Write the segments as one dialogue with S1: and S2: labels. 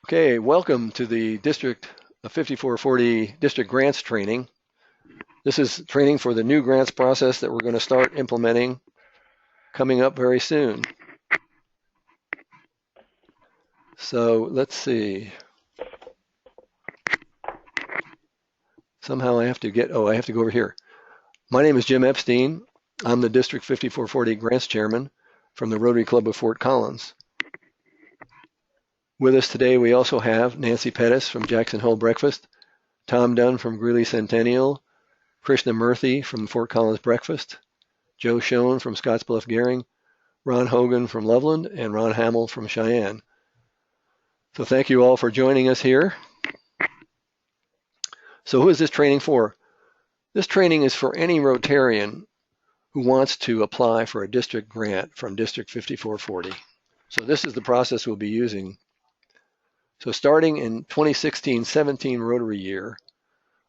S1: Okay, welcome to the District 5440 District Grants Training. This is training for the new grants process that we're going to start implementing coming up very soon. So let's see. Somehow I have to go over here. My name is Jim Epstein. I'm the District 5440 Grants Chairman from the Rotary Club of Fort Collins. With us today, we also have Nancy Pettis from Jackson Hole Breakfast, Tom Dunn from Greeley Centennial, Krishna Murthy from Fort Collins Breakfast, Joe Schoen from Scottsbluff Gehring, Ron Hogan from Loveland, and Ron Hamill from Cheyenne. So thank you all for joining us here. So who is this training for? This training is for any Rotarian who wants to apply for a district grant from District 5440. So this is the process we'll be using. So starting in 2016-17 Rotary year,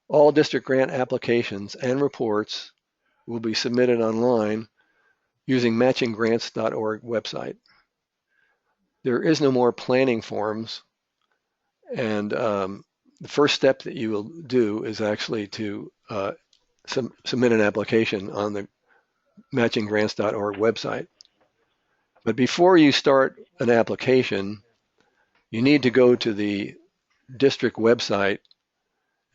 S1: all district grant applications and reports will be submitted online using matchinggrants.org website. There is no more planning forms, and the first step that you will do is actually to submit an application on the matchinggrants.org website. But before you start an application, you need to go to the district website,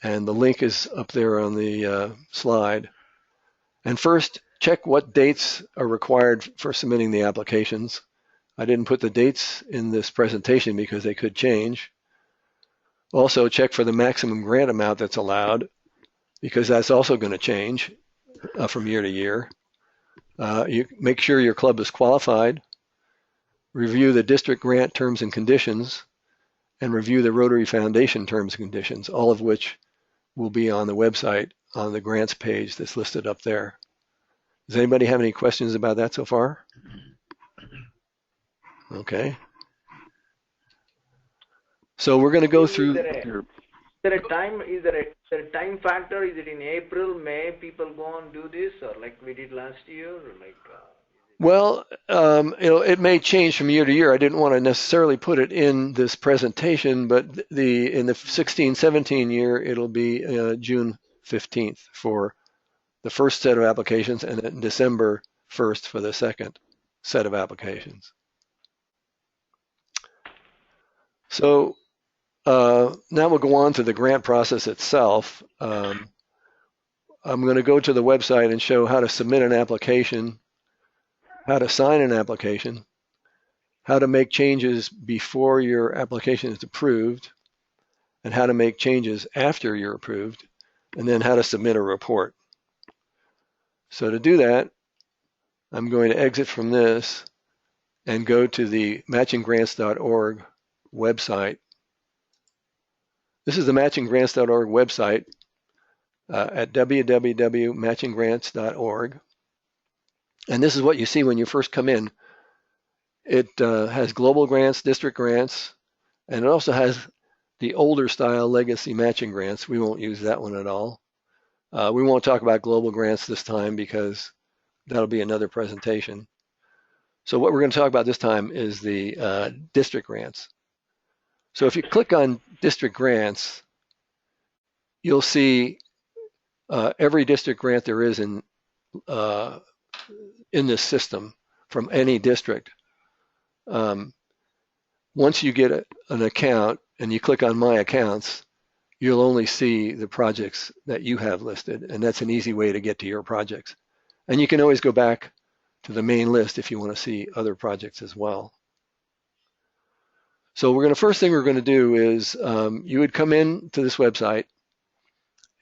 S1: and the link is up there on the slide. And first, check what dates are required for submitting the applications. I didn't put the dates in this presentation because they could change. Also, check for the maximum grant amount that's allowed, because that's also going to change from year to year. You make sure your club is qualified. Review the district grant terms and conditions, and review the Rotary Foundation terms and conditions, all of which will be on the website on the grants page that's listed up there. Does anybody have any questions about that so far? Okay. So we're going to go through.
S2: Is there a time factor? Is it in April, May, people go and do this, or like we did last year, or like?
S1: Well, it may change from year to year. I didn't want to necessarily put it in this presentation, but in the 16-17 year, it'll be June 15th for the first set of applications, and then December 1st for the second set of applications. So now we'll go on to the grant process itself. I'm going to go to the website and show how to submit an application, how to sign an application, how to make changes before your application is approved, and how to make changes after you're approved, and then how to submit a report. So to do that, I'm going to exit from this and go to the matchinggrants.org website. This is the matchinggrants.org website at www.matchinggrants.org. And this is what you see when you first come in. It has global grants, district grants, and it also has the older style legacy matching grants. We won't use that one at all. We won't talk about global grants this time because that'll be another presentation. So what we're going to talk about this time is the district grants. So if you click on district grants, you'll see every district grant there is in this system from any district. Once you get an account and you click on My Accounts, you'll only see the projects that you have listed, and that's an easy way to get to your projects. And you can always go back to the main list if you want to see other projects as well. So first thing we're going to do is you would come in to this website,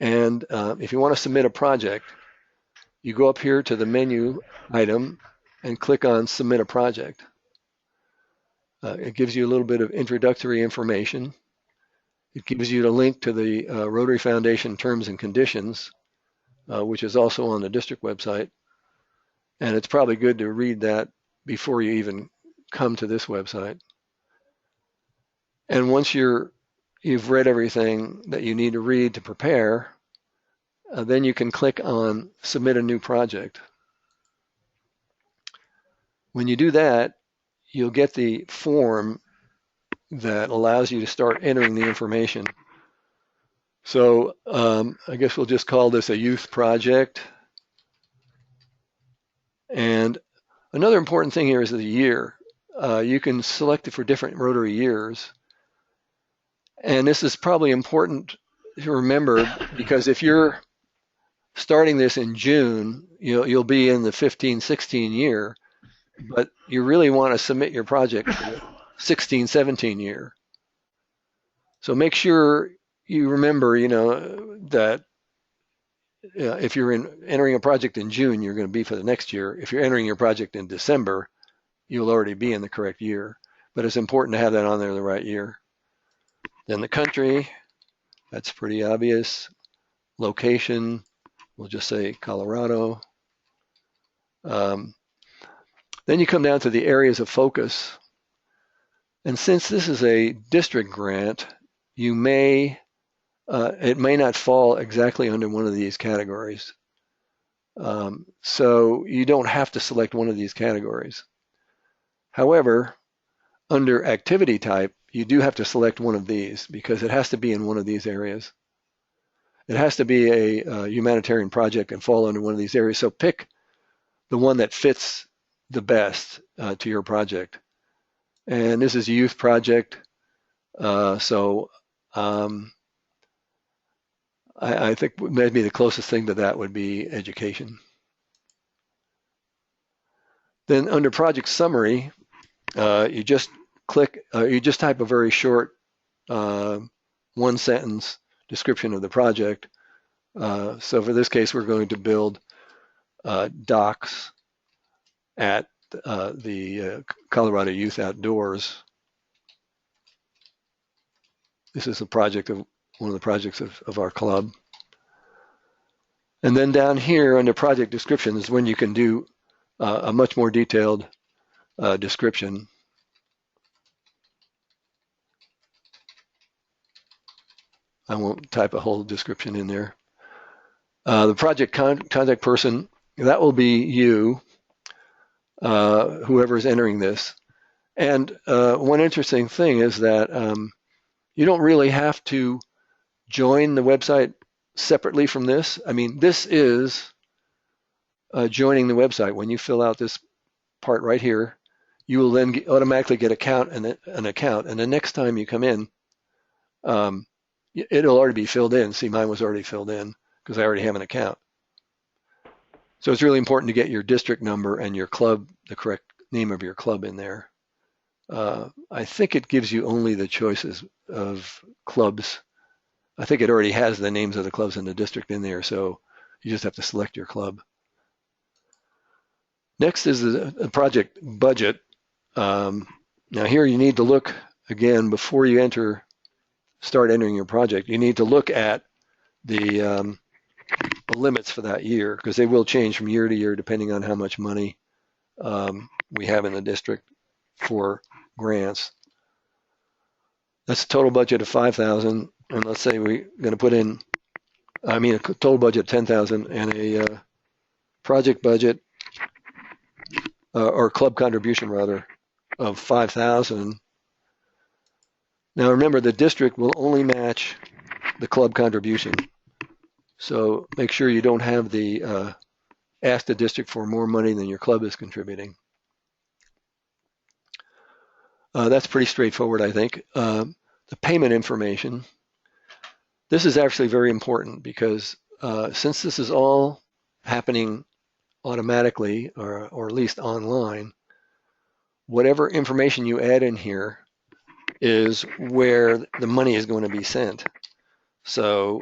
S1: and if you want to submit a project, you go up here to the menu item and click on Submit a Project. It gives you a little bit of introductory information. It gives you the link to the Rotary Foundation Terms and Conditions, which is also on the district website. And it's probably good to read that before you even come to this website. And once you've read everything that you need to read to prepare, then you can click on Submit a New Project. When you do that, you'll get the form that allows you to start entering the information. So I guess we'll just call this a youth project. And another important thing here is the year. You can select it for different Rotary years. And this is probably important to remember, because if you're starting this in June, you'll be in the 15-16 year, but you really want to submit your project for the 16-17 year. So make sure you remember, that if you're entering a project in June, you're going to be for the next year. If you're entering your project in December, you'll already be in the correct year. But it's important to have that on there the right year. Then the country, that's pretty obvious. Location, we'll just say Colorado. Then you come down to the areas of focus. And since this is a district grant, it may not fall exactly under one of these categories. So you don't have to select one of these categories. However, under activity type, you do have to select one of these because it has to be in one of these areas. It has to be a humanitarian project and fall under one of these areas. So pick the one that fits the best to your project. And this is a youth project. I think maybe the closest thing to that would be education. Then under project summary, you just click, you just type a very short one sentence description of the project. So for this case, we're going to build docks at the Colorado Youth Outdoors. This is a project of one of the projects of our club. And then down here under project description is when you can do a much more detailed description. I won't type a whole description in there. The project contact person, that will be you, whoever is entering this. And one interesting thing is that you don't really have to join the website separately from this. I mean, this is joining the website. When you fill out this part right here, you will then automatically get an account. And the next time you come in, it'll already be filled in. See, mine was already filled in because I already have an account. So it's really important to get your district number and your club, the correct name of your club in there. I think it gives you only the choices of clubs. I think it already has the names of the clubs in the district in there, so you just have to select your club. Next is the project budget. Now here you need to look, again, before you start entering your project, you need to look at the limits for that year, because they will change from year to year depending on how much money we have in the district for grants. That's a total budget of $5,000, and let's say we're going to put in, a total budget of $10,000 and a project budget or club contribution rather of $5,000. Now remember, the district will only match the club contribution, so make sure you don't have the ask the district for more money than your club is contributing. That's pretty straightforward, I think. The payment information. This is actually very important because since this is all happening automatically or at least online, whatever information you add in here is where the money is going to be sent. So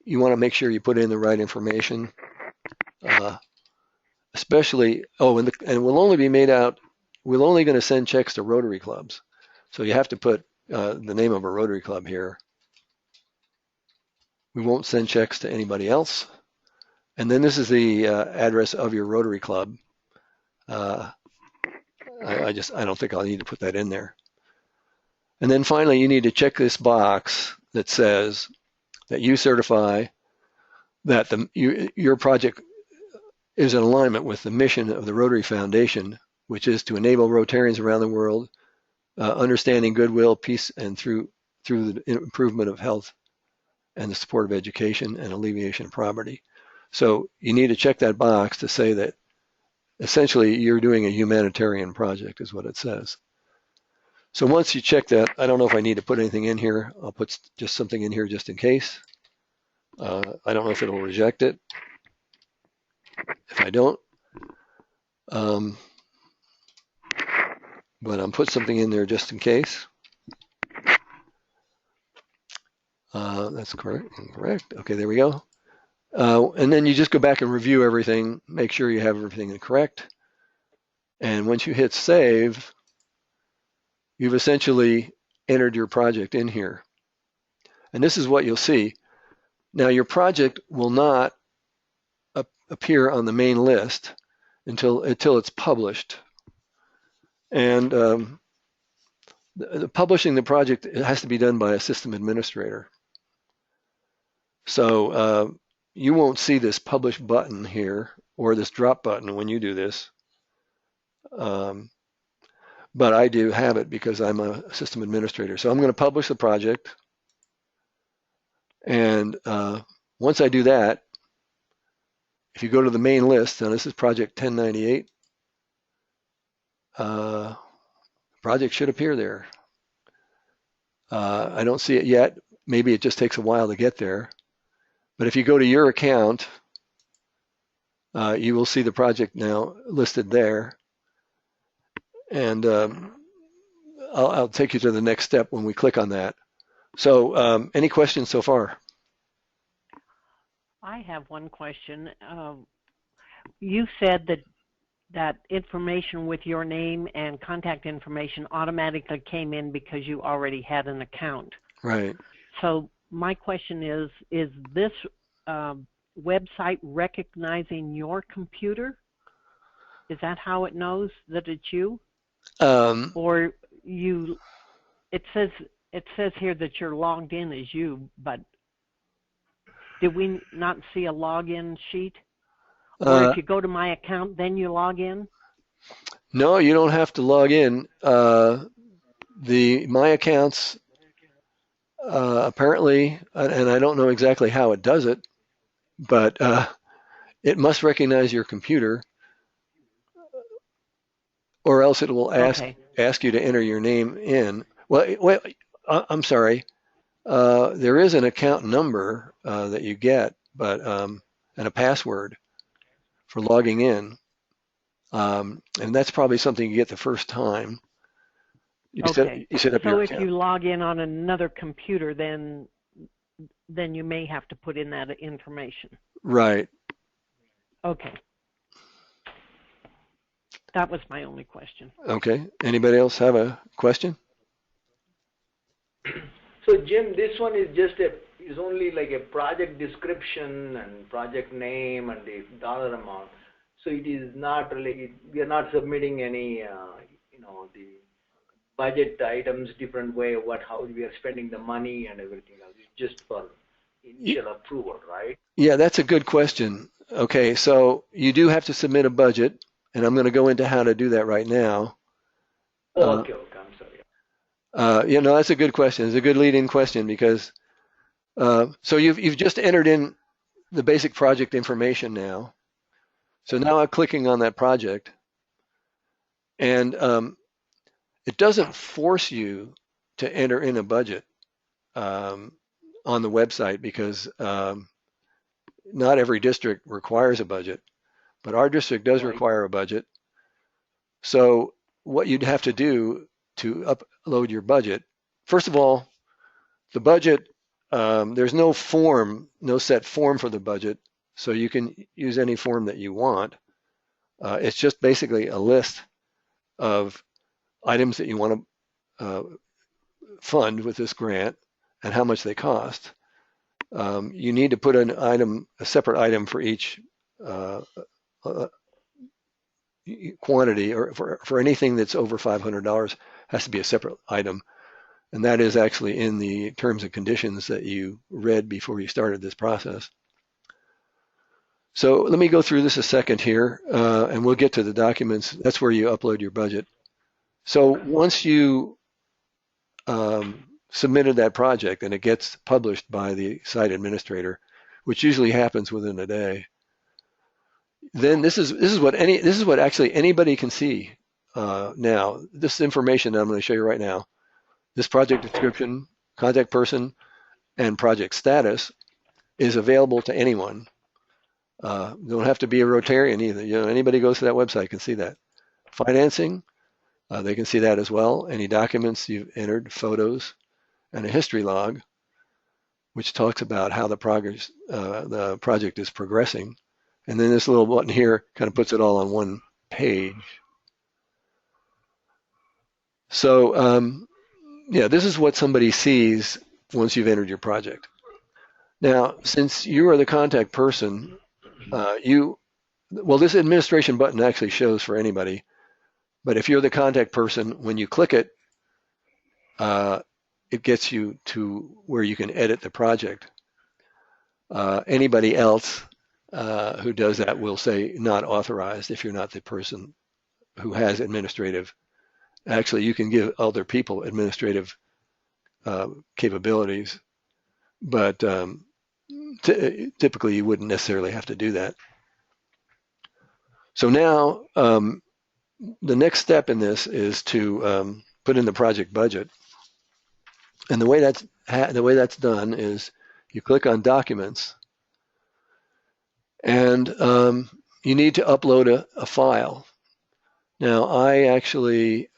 S1: you want to make sure you put in the right information, especially, and we'll only be made out, we're only going to send checks to Rotary clubs. So you have to put the name of a Rotary club here. We won't send checks to anybody else. And then this is the address of your Rotary club. I don't think I'll need to put that in there. And then finally, you need to check this box that says that you certify that your project is in alignment with the mission of the Rotary Foundation, which is to enable Rotarians around the world understanding goodwill, peace, and through the improvement of health and the support of education and alleviation of poverty. So you need to check that box to say that essentially you're doing a humanitarian project is what it says. So once you check that, I don't know if I need to put anything in here. I'll put just something in here just in case. I don't know if it'll reject it. If I don't, but I'm put something in there just in case. That's correct. Incorrect. Okay, there we go. And then you just go back and review everything, make sure you have everything correct. And once you hit save, you've essentially entered your project in here. And this is what you'll see. Now your project will not appear on the main list until it's published. And publishing the project, it has to be done by a system administrator. So you won't see this publish button here or this drop button when you do this. But I do have it because I'm a system administrator. So I'm going to publish the project. And once I do that, if you go to the main list, now this is project 1098, project should appear there. I don't see it yet. Maybe it just takes a while to get there. But if you go to your account, you will see the project now listed there. And I'll take you to the next step when we click on that. So any questions so far?
S3: I have one question. You said that information with your name and contact information automatically came in because you already had an account.
S1: Right.
S3: So my question is this website recognizing your computer? Is that how it knows that it's you? Or it says here that you're logged in as you, but did we not see a login sheet? Or if you go to my account, then you log in?
S1: No, you don't have to log in. My accounts apparently, and I don't know exactly how it does it, but it must recognize your computer, or else it will ask you to enter your name in. Well, I'm sorry. There is an account number that you get, but and a password for logging in, and that's probably something you get the first time. You set up your account.
S3: So if you log in on another computer, then you may have to put in that information.
S1: Right.
S3: Okay. That was my only question.
S1: Okay. Anybody else have a question?
S2: So Jim, this one is is only like a project description and project name and the dollar amount. So it is not really, we are not submitting any, the budget items, different way of how we are spending the money and everything else. It's just for initial approval, right? Yeah,
S1: that's a good question. Okay, so you do have to submit a budget, and I'm going to go into how to do that right now.
S2: Okay, I'm sorry.
S1: That's a good question. It's a good lead-in question because so you've just entered in the basic project information now. So now I'm clicking on that project, and it doesn't force you to enter in a budget on the website because not every district requires a budget, but our district does require a budget. So what you'd have to do to upload your budget, first of all, the budget, there's no set form for the budget, so you can use any form that you want. It's just basically a list of items that you want to fund with this grant and how much they cost. You need to put a separate item for each quantity, or for anything that's over $500 has to be a separate item. And that is actually in the terms and conditions that you read before you started this process. So let me go through this a second here, and we'll get to the documents. That's where you upload your budget. So once you submitted that project and it gets published by the site administrator, which usually happens within a day, then this is what actually anybody can see now. This information that I'm going to show you right now, this project description, contact person, and project status is available to anyone. Don't have to be a Rotarian either. You know, anybody goes to that website can see that. Financing, they can see that as well. Any documents you've entered, photos, and a history log, which talks about how the project is progressing. And then this little button here kind of puts it all on one page. So yeah, this is what somebody sees once you've entered your project. Now, since you are the contact person, well, this administration button actually shows for anybody, but if you're the contact person, when you click it, it gets you to where you can edit the project. Anybody else who does that will say not authorized if you're not the person who has administrative. Actually, you can give other people administrative capabilities, but typically you wouldn't necessarily have to do that. So now the next step in this is to put in the project budget. And the way that's done is you click on Documents, and you need to upload a file. Now, I actually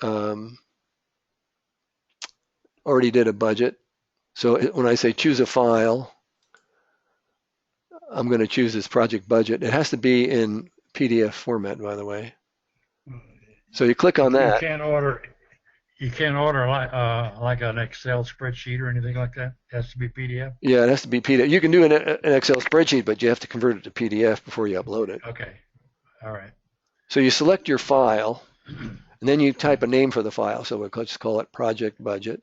S1: already did a budget. So when I say choose a file, I'm going to choose this project budget. It has to be in PDF format, by the way. So you click on that.
S4: You can't order like an Excel spreadsheet or anything like that. It has to be PDF.
S1: Yeah, it has to be PDF. You can do an Excel spreadsheet, but you have to convert it to PDF before you upload it.
S4: Okay. All right.
S1: So you select your file, and then you type a name for the file. So we'll just call it project budget.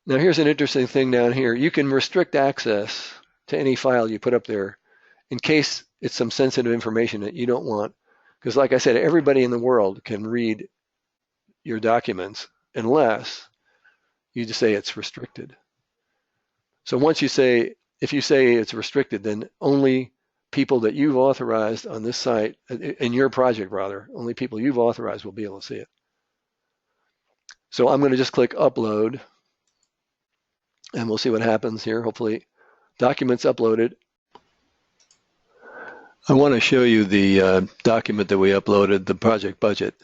S1: Now here's an interesting thing down here. You can restrict access to any file you put up there in case it's some sensitive information that you don't want. Because like I said, everybody in the world can read your documents unless you just say it's restricted. So once you say, if you say it's restricted, then only people that you've authorized on this site, in your project rather, only people you've authorized will be able to see it. So I'm going to just click upload, and we'll see what happens here. Hopefully, documents uploaded. I want to show you the document that we uploaded, the project budget.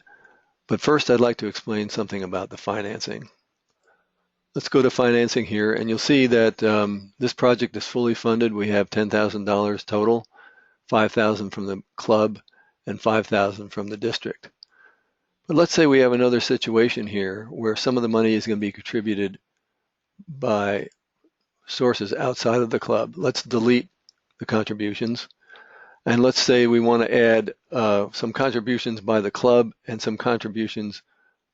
S1: But first, I'd like to explain something about the financing. Let's go to financing here, and you'll see that this project is fully funded. We have $10,000 total, $5,000 from the club, and $5,000 from the district. But let's say we have another situation here where some of the money is going to be contributed by sources outside of the club. Let's delete the contributions. And let's say we want to add some contributions by the club and some contributions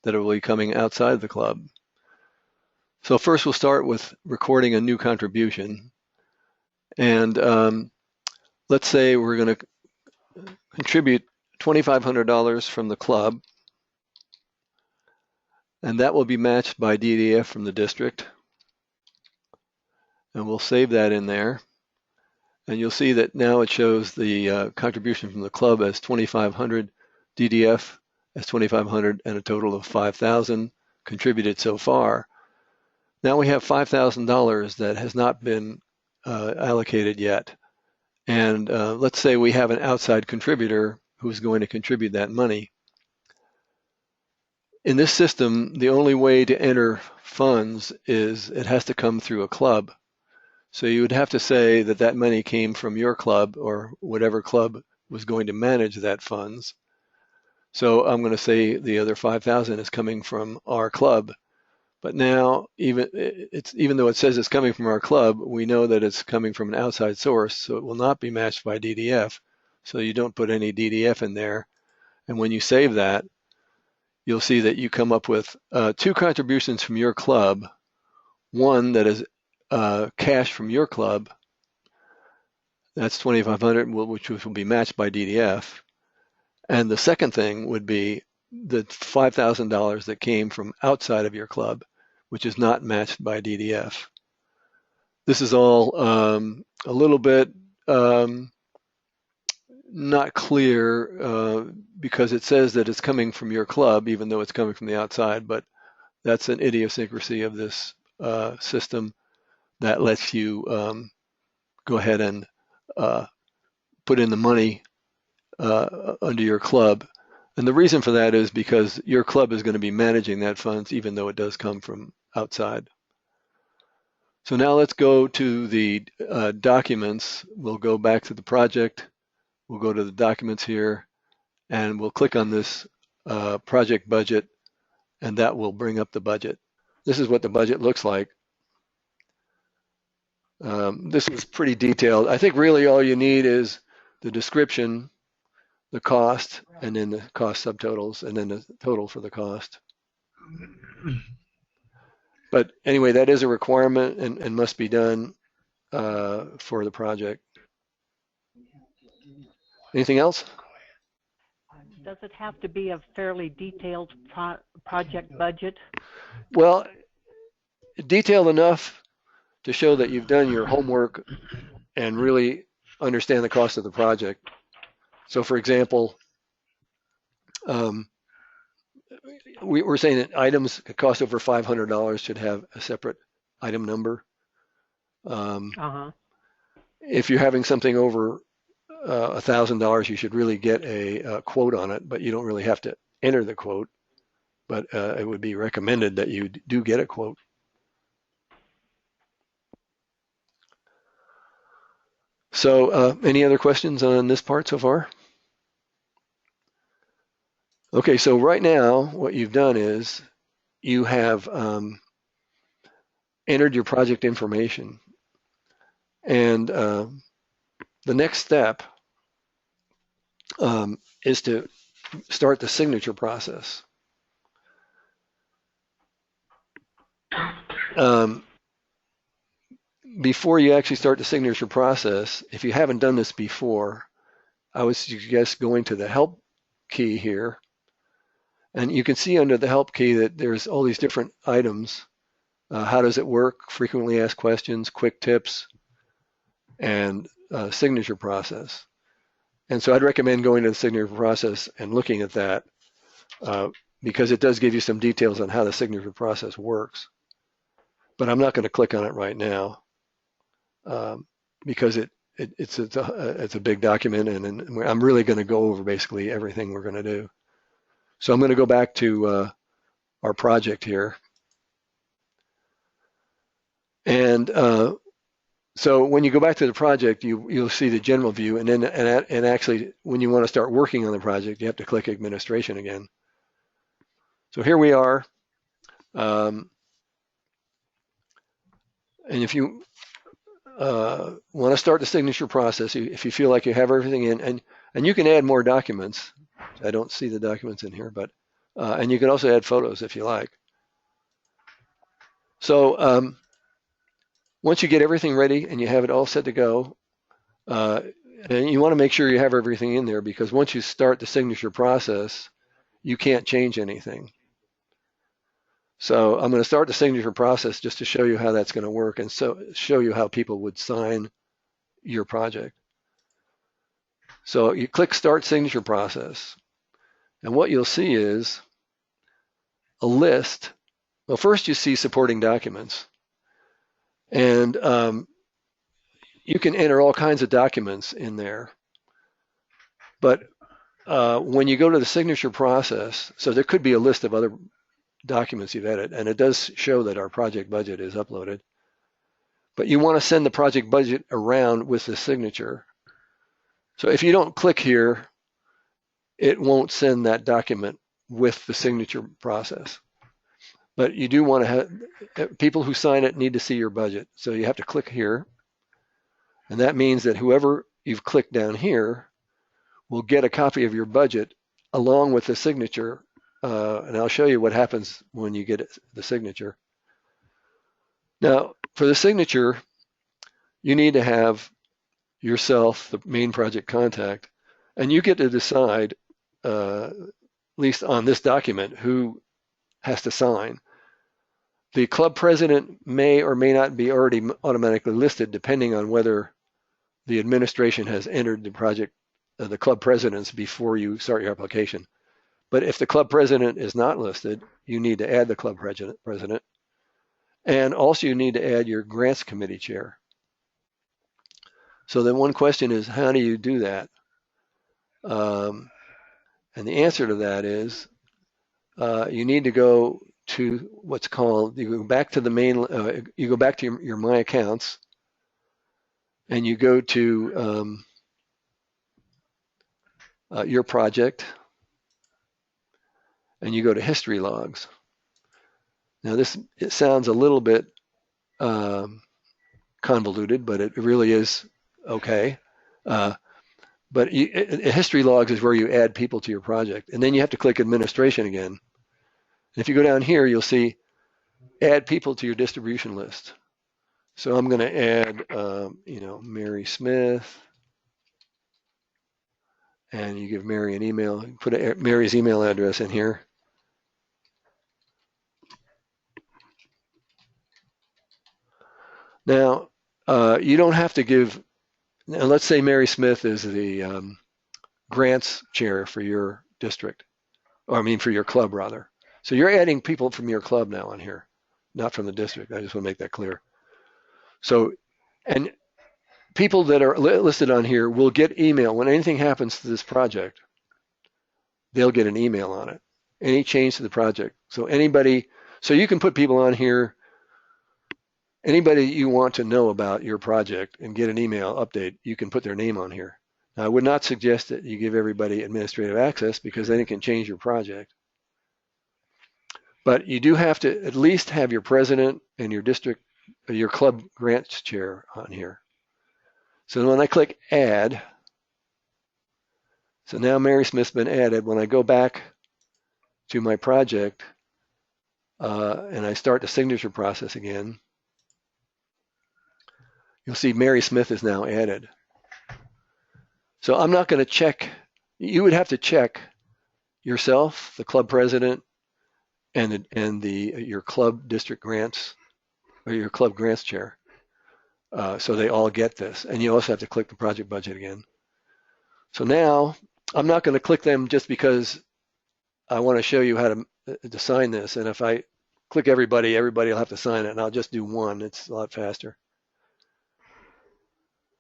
S1: that are really coming outside the club. So first we'll start with recording a new contribution. And let's say we're going to contribute $2,500 from the club. And that will be matched by DDF from the district. And we'll save that in there. And you'll see that now it shows the contribution from the club as $2,500, DDF as $2,500, and a total of $5,000 contributed so far. Now we have $5,000 that has not been allocated yet. And let's say we have an outside contributor who's going to contribute that money. In this system, the only way to enter funds is it has to come through a club. So you would have to say that that money came from your club or whatever club was going to manage that funds. So I'm going to say the other $5,000 is coming from our club. But now, even though it says it's coming from our club, we know that it's coming from an outside source, so it will not be matched by DDF. So you don't put any DDF in there. And when you save that, you'll see that you come up with two contributions from your club, one that is cash from your club, that's $2,500, which will be matched by DDF. And the second thing would be the $5,000 that came from outside of your club, which is not matched by DDF. This is all a little bit not clear because it says that it's coming from your club, even though it's coming from the outside, but that's an idiosyncrasy of this system that lets you go ahead and put in the money under your club. And the reason for that is because your club is going to be managing that funds, even though it does come from outside. So now let's go to the documents. We'll go back to the project. We'll go to the documents here, and we'll click on this project budget, and that will bring up the budget. This is what the budget looks like. This is pretty detailed. I think really all you need is the description, the cost, and then the cost subtotals, and then the total for the cost. But anyway, that is a requirement and must be done for the project. Anything else?
S3: Does it have to be a fairly detailed project budget?
S1: Well, detailed enough to show that you've done your homework and really understand the cost of the project. So for example, we're saying that items that cost over $500 should have a separate item number. If you're having something over $1,000, you should really get a quote on it, but you don't really have to enter the quote, but it would be recommended that you do get a quote. So any other questions on this part so far? Okay, so right now what you've done is you have entered your project information, and the next step is to start the signature process. Before you actually start the signature process, if you haven't done this before, I would suggest going to the help key here. And you can see under the help key that there's all these different items. How does it work? Frequently asked questions, quick tips, and signature process. And so I'd recommend going to the signature process and looking at that because it does give you some details on how the signature process works. But I'm not going to click on it right now because it's a big document, and I'm really going to go over basically everything we're going to do. So I'm going to go back to our project here. And so when you go back to the project, you'll see the general view, and then and actually when you want to start working on the project, you have to click administration again. So here we are. And if you want to start the signature process, if you feel like you have everything in, and you can add more documents. I don't see the documents in here, but and you can also add photos if you like. So once you get everything ready and you have it all set to go, and you want to make sure you have everything in there, because once you start the signature process, you can't change anything. So I'm going to start the signature process just to show you how that's going to work, and so show you how people would sign your project. So you click Start Signature Process, and what you'll see is a list. Well, first you see supporting documents, and you can enter all kinds of documents in there. But when you go to the signature process, so there could be a list of other documents you've added, and it does show that our project budget is uploaded. But you want to send the project budget around with the signature. So if you don't click here, it won't send that document with the signature process. But you do want to have, people who sign it need to see your budget. So you have to click here. And that means that whoever you've clicked down here will get a copy of your budget along with the signature. And I'll show you what happens when you get the signature. Now, for the signature, you need to have yourself, the main project contact, and you get to decide, least on this document, who has to sign. The club president may or may not be already automatically listed depending on whether the administration has entered the project, the club presidents before you start your application. But if the club president is not listed, you need to add the club president. And also you need to add your grants committee chair. So then one question is, how do you do that? And the answer to that is you need to go to what's called, you go back to the main, you go back to your My Accounts, and you go to your project, and you go to History Logs. Now it sounds a little bit convoluted, but it really is okay. But History Logs is where you add people to your project. And then you have to click Administration again. And if you go down here, you'll see Add People to your distribution list. So I'm going to add, Mary Smith. And you give Mary an email. Put Mary's email address in here. Now, you don't have to give. Now, let's say Mary Smith is the grants chair for your district, or I mean for your club rather. So you're adding people from your club now on here, not from the district. I just want to make that clear. So, and people that are listed on here will get email when anything happens to this project. They'll get an email on it. Any change to the project. So you can put people on here. Anybody you want to know about your project and get an email update, you can put their name on here. Now, I would not suggest that you give everybody administrative access because then it can change your project. But you do have to at least have your president and your district, your club grants chair on here. So when I click Add, so now Mary Smith's been added. When I go back to my project and I start the signature process again, you'll see Mary Smith is now added. So I'm not going to check. You would have to check yourself, the club president, and your club district grants, or your club grants chair. So they all get this. And you also have to click the project budget again. So now I'm not going to click them just because I want to show you how to sign this. And if I click everybody will have to sign it, and I'll just do one. It's a lot faster.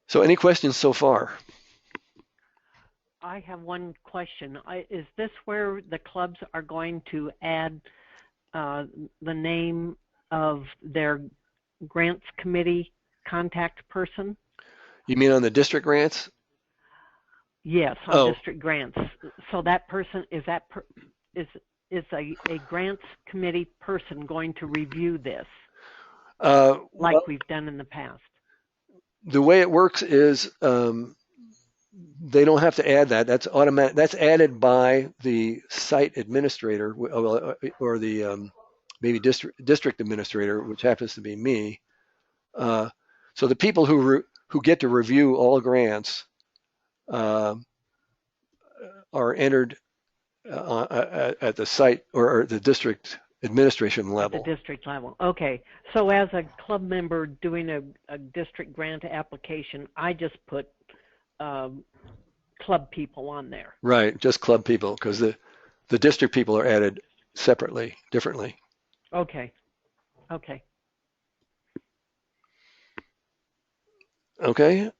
S1: So any questions so far?
S3: I have one question. Is this where the clubs are going to add the name of their grants committee contact person?
S1: You mean on the district grants?
S3: Yes, on district grants. So that person, is a grants committee person going to review this like we've done in the past?
S1: The way it works is they don't have to add that. That's automatic. That's added by the site administrator or the maybe district administrator, which happens to be me. So the people who get to review all grants are entered at the site or the district administration level.
S3: At the district level. Okay. So as a club member doing a district grant application, I just put club people on there.
S1: Right, just club people, because the district people are added separately, differently.
S3: Okay. Okay.
S1: Okay.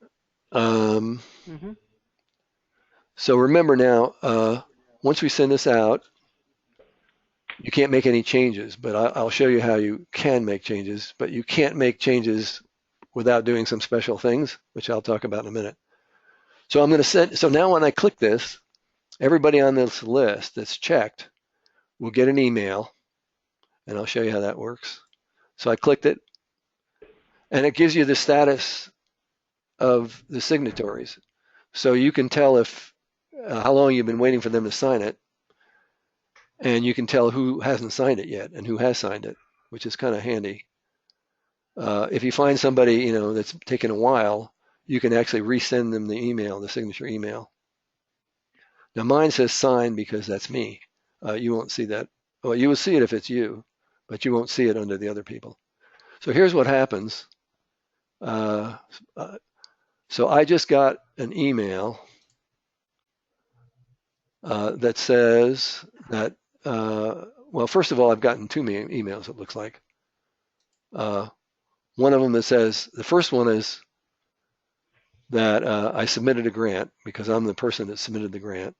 S1: So remember now, once we send this out, you can't make any changes, but I'll show you how you can make changes, but you can't make changes without doing some special things, which I'll talk about in a minute. So I'm going to so now when I click this, everybody on this list that's checked will get an email, and I'll show you how that works. So I clicked it, and it gives you the status of the signatories. So you can tell if how long you've been waiting for them to sign it, and you can tell who hasn't signed it yet and who has signed it, which is kind of handy. If you find somebody that's taken a while, you can actually resend them the email, the signature email. Now mine says sign because that's me, you won't see that. Well, you will see it if it's you, but you won't see it under the other people. So here's what happens. So I just got an email that says that, well, first of all, I've gotten two emails, it looks like. One of them that says, the first one is that I submitted a grant because I'm the person that submitted the grant.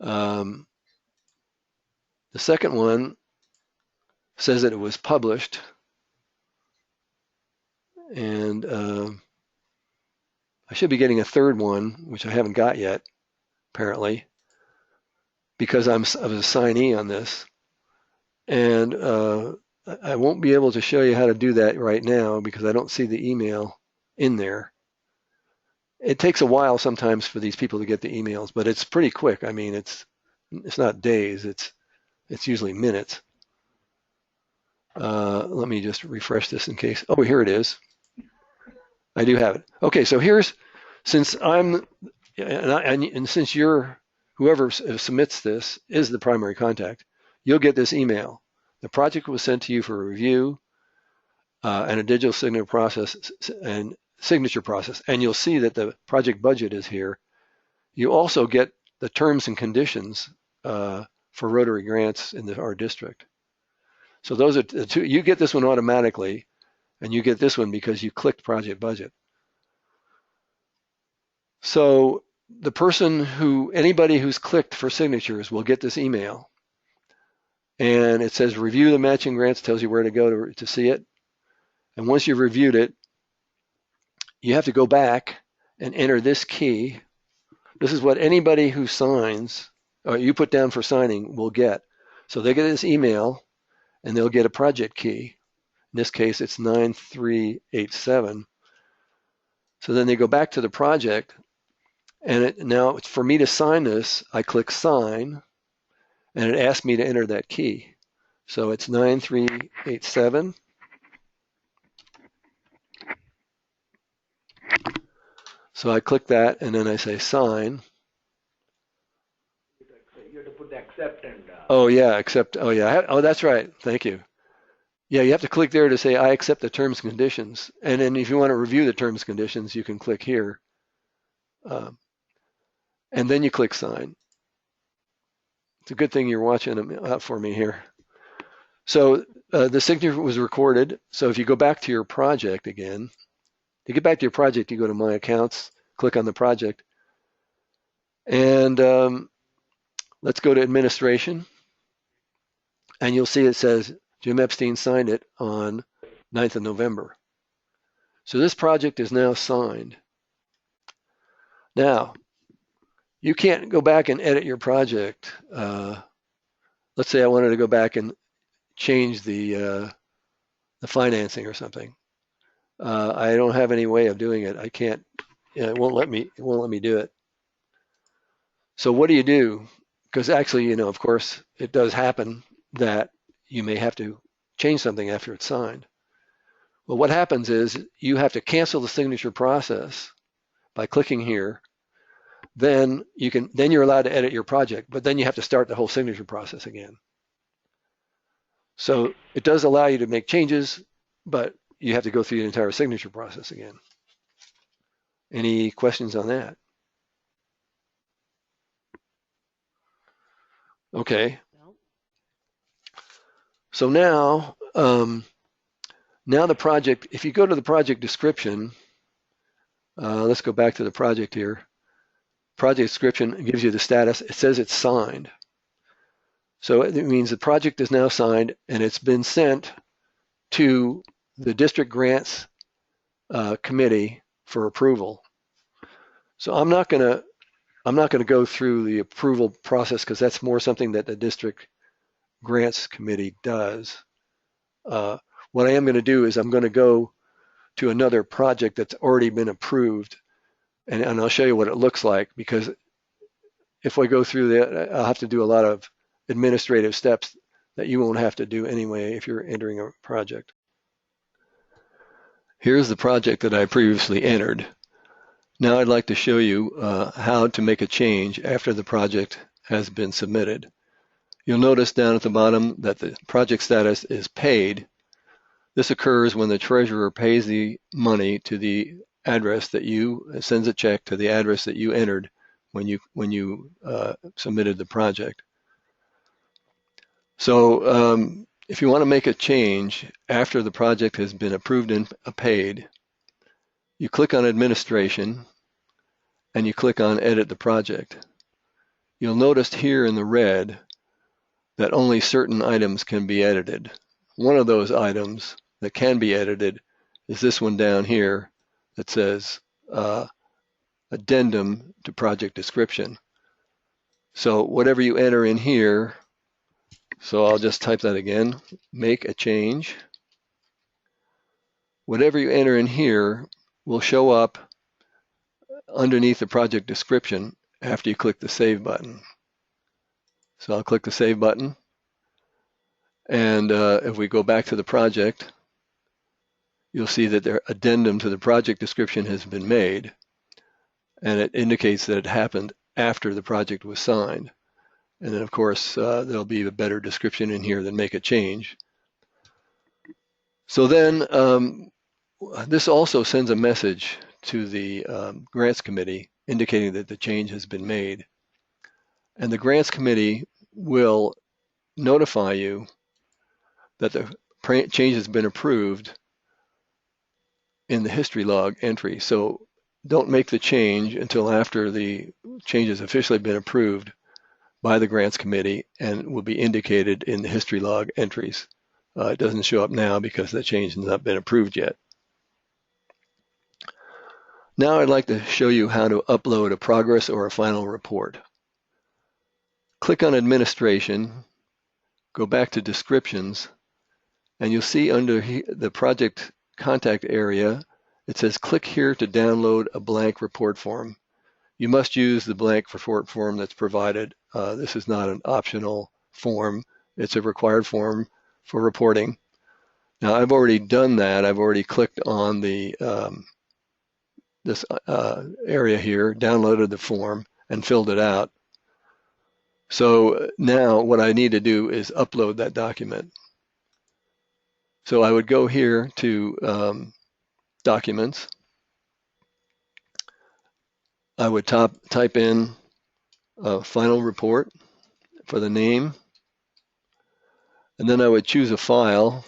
S1: The second one says that it was published, and I should be getting a third one, which I haven't got yet, apparently, because I was a signee on this. And I won't be able to show you how to do that right now because I don't see the email in there. It takes a while sometimes for these people to get the emails, but it's pretty quick. I mean, it's not days, it's usually minutes. Let me just refresh this in case. Oh, here it is. I do have it. Okay, so here's, since I'm, and since you're, whoever submits this is the primary contact, you'll get this email. The project was sent to you for review and a digital signature process, and you'll see that the project budget is here. You also get the terms and conditions for Rotary grants in our district. So those are the two. You get this one automatically, and you get this one because you clicked project budget. So the person anybody who's clicked for signatures will get this email. And it says review the matching grants, tells you where to go to see it. And once you've reviewed it, you have to go back and enter this key. This is what anybody who signs, or you put down for signing, will get. So they get this email, and they'll get a project key. In this case, it's 9387. So then they go back to the project, and now for me to sign this, I click sign, and it asks me to enter that key. So it's 9387. So I click that, and then I say sign.
S2: You have to put the accept and.
S1: Oh yeah, accept. Oh yeah. Oh, that's right. Thank you. Yeah, you have to click there to say I accept the terms and conditions, and then if you want to review the terms and conditions, you can click here, and then you click sign. It's a good thing you're watching them out for me here. So the signature was recorded. So if you go back to your project again, to get back to your project, you go to My Accounts, click on the project, and let's go to Administration, and you'll see it says Jim Epstein signed it on 9th of November. So this project is now signed. Now, you can't go back and edit your project. Let's say I wanted to go back and change the financing or something. I don't have any way of doing it. I can't. It won't let me. It won't let me do it. So what do? Because actually, of course, it does happen that you may have to change something after it's signed. Well, what happens is you have to cancel the signature process by clicking here. Then you're allowed to edit your project, but then you have to start the whole signature process again. So it does allow you to make changes, but you have to go through the entire signature process again. Any questions on that? Okay. So now the project, if you go to the project description, let's go back to the project here. Project description gives you the status. It says it's signed. So it means the project is now signed and it's been sent to the district grants committee for approval. So I'm not going to go through the approval process because that's more something that the district grants committee does. What I am going to do is I'm going to go to another project that's already been approved, and I'll show you what it looks like, because if I go through that, I'll have to do a lot of administrative steps that you won't have to do anyway if you're entering a project. Here's the project that I previously entered. Now I'd like to show you how to make a change after the project has been submitted. You'll notice down at the bottom that the project status is paid. This occurs when the treasurer pays the money to the address that sends a check to the address that you entered when you submitted the project. So if you want to make a change after the project has been approved and paid, you click on Administration and you click on Edit the Project. You'll notice here in the red that only certain items can be edited. One of those items that can be edited is this one down here that says Addendum to Project Description. So whatever you enter in here, so I'll just type that again, make a change. Whatever you enter in here will show up underneath the project description after you click the Save button. So I'll click the Save button, and if we go back to the project, you'll see that their addendum to the project description has been made, and it indicates that it happened after the project was signed. And then, of course, there'll be a better description in here than make a change. So then this also sends a message to the Grants Committee indicating that the change has been made. And the Grants Committee will notify you that the change has been approved in the history log entry. So don't make the change until after the change has officially been approved by the Grants Committee and will be indicated in the history log entries. It doesn't show up now because the change has not been approved yet. Now I'd like to show you how to upload a progress or a final report. Click on Administration, go back to Descriptions, and you'll see under the project contact area, it says click here to download a blank report form. You must use the blank report form that's provided. This is not an optional form. It's a required form for reporting. Now I've already done that. I've already clicked on the this area here, downloaded the form, and filled it out. So now what I need to do is upload that document. So I would go here to Documents. I would type in Final Report for the name, and then I would choose a file.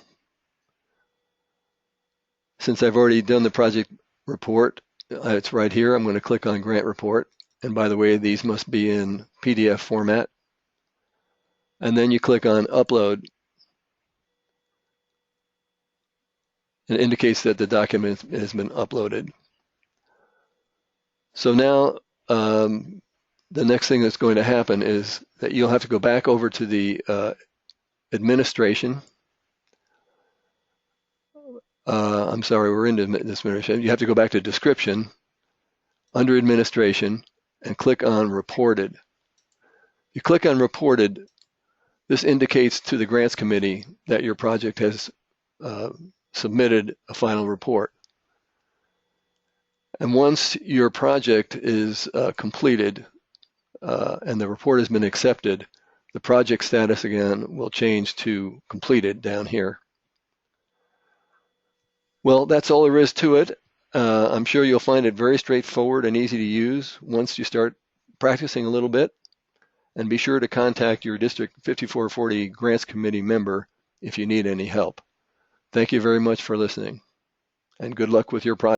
S1: Since I've already done the project report, it's right here. I'm going to click on Grant Report. And by the way, these must be in PDF format. And then you click on Upload. It indicates that the document has been uploaded. So now the next thing that's going to happen is that you'll have to go back over to the Administration. I'm sorry, we're into Administration. You have to go back to Description, under Administration, and click on Reported. You click on Reported, this indicates to the Grants Committee that your project has submitted a final report. And once your project is completed and the report has been accepted, the project status again will change to completed down here. Well, that's all there is to it. I'm sure you'll find it very straightforward and easy to use once you start practicing a little bit. And be sure to contact your District 5440 Grants Committee member if you need any help. Thank you very much for listening, and good luck with your project.